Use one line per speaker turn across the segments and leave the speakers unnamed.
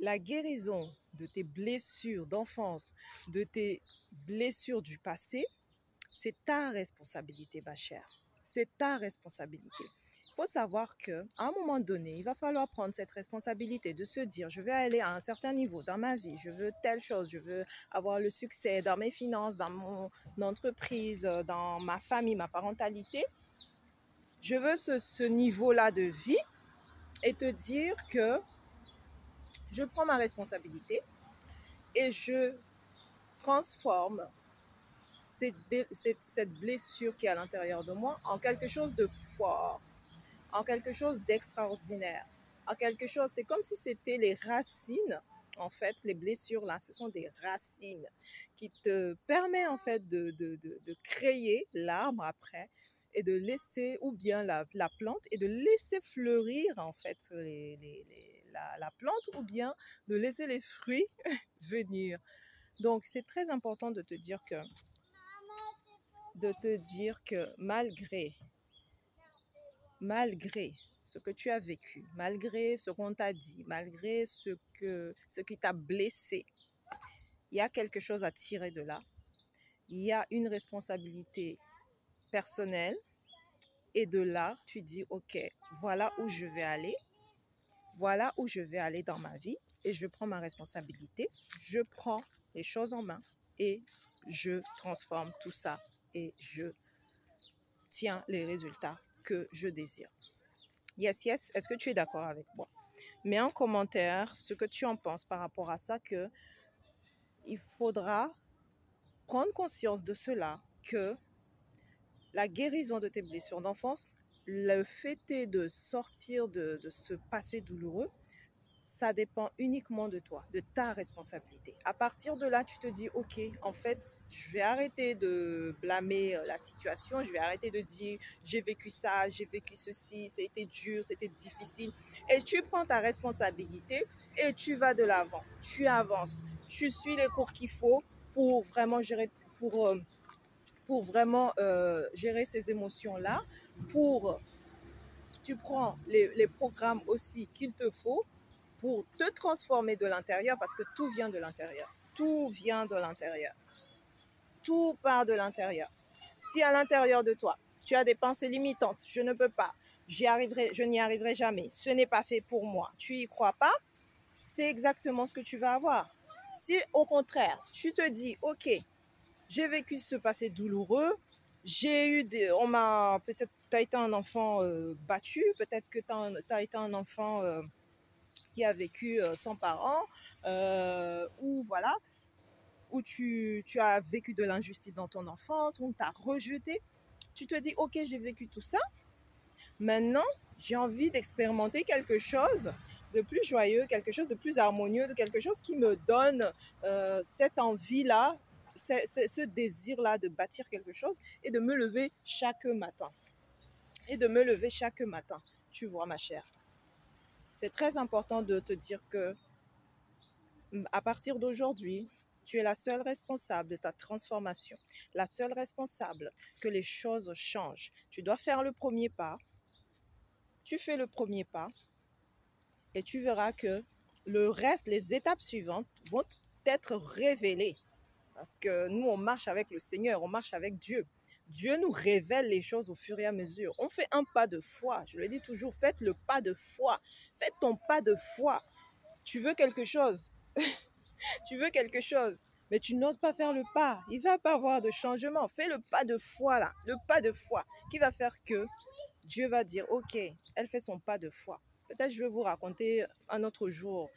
la guérison de tes blessures d'enfance, de tes blessures du passé, c'est ta responsabilité, ma chère. C'est ta responsabilité. Il faut savoir qu'à un moment donné, il va falloir prendre cette responsabilité de se dire, je vais aller à un certain niveau dans ma vie, je veux telle chose, je veux avoir le succès dans mes finances, dans mon entreprise, dans ma famille, ma parentalité. Je veux ce niveau-là de vie et te dire que je prends ma responsabilité et je transforme cette blessure qui est à l'intérieur de moi en quelque chose de fort, en quelque chose d'extraordinaire, en quelque chose, c'est comme si c'était les racines, en fait, les blessures là, ce sont des racines qui te permettent en fait de créer l'arbre après et de laisser, ou bien la plante, et de laisser fleurir en fait la plante, ou bien de laisser les fruits venir. Donc c'est très important de te dire que malgré ce que tu as vécu, malgré ce qu'on t'a dit, malgré ce qui t'a blessé, il y a quelque chose à tirer de là. Il y a une responsabilité personnelle et de là, tu dis, ok, voilà où je vais aller dans ma vie et je prends ma responsabilité, je prends les choses en main et je transforme tout ça et je tiens les résultats que je désire. Yes, est-ce que tu es d'accord avec moi? Mets en commentaire ce que tu en penses par rapport à ça, que il faudra prendre conscience de cela, que la guérison de tes blessures d'enfance, le fait est de sortir de ce passé douloureux, ça dépend uniquement de toi, de ta responsabilité. À partir de là, tu te dis, ok, en fait, je vais arrêter de blâmer la situation, je vais arrêter de dire, j'ai vécu ça, j'ai vécu ceci, c'était dur, c'était difficile. Et tu prends ta responsabilité et tu vas de l'avant, tu avances, tu suis les cours qu'il faut pour vraiment gérer, gérer ces émotions-là, tu prends les programmes aussi qu'il te faut pour te transformer de l'intérieur, parce que tout vient de l'intérieur. Tout vient de l'intérieur. Tout part de l'intérieur. Si à l'intérieur de toi, tu as des pensées limitantes, je ne peux pas, je n'y arriverai jamais, ce n'est pas fait pour moi, tu n'y crois pas, c'est exactement ce que tu vas avoir. Si au contraire, tu te dis, ok, j'ai vécu ce passé douloureux, peut-être tu as été un enfant battu, peut-être que tu as été un enfant qui a vécu sans parents, où tu as vécu de l'injustice dans ton enfance, où on t'a rejeté. Tu te dis, ok, j'ai vécu tout ça. Maintenant, j'ai envie d'expérimenter quelque chose de plus joyeux, quelque chose de plus harmonieux, de quelque chose qui me donne cette envie-là, ce désir-là de bâtir quelque chose et de me lever chaque matin. Tu vois, ma chère. C'est très important de te dire que à partir d'aujourd'hui, tu es la seule responsable de ta transformation, la seule responsable que les choses changent. Tu dois faire le premier pas. Tu fais le premier pas et tu verras que le reste, les étapes suivantes vont être révélées. Parce que nous, on marche avec le Seigneur, on marche avec Dieu. Dieu nous révèle les choses au fur et à mesure. On fait un pas de foi. Je le dis toujours, faites le pas de foi. Faites ton pas de foi. Tu veux quelque chose. Tu veux quelque chose, mais tu n'oses pas faire le pas. Il ne va pas avoir de changement. Fais le pas de foi là. Le pas de foi qui va faire que Dieu va dire, ok, elle fait son pas de foi. Peut-être je vais vous raconter un autre jour,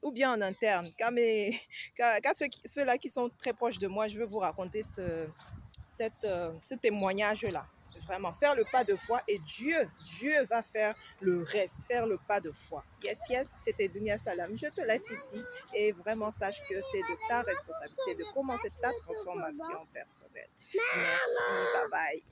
ou bien en interne, qu'à ceux-là qui sont très proches de moi, je vais vous raconter ce témoignage-là. Vraiment, faire le pas de foi et Dieu va faire le reste, faire le pas de foi. Yes, c'était Dunia Salam. Je te laisse ici et vraiment sache que c'est de ta responsabilité de commencer ta transformation personnelle. Merci, bye bye.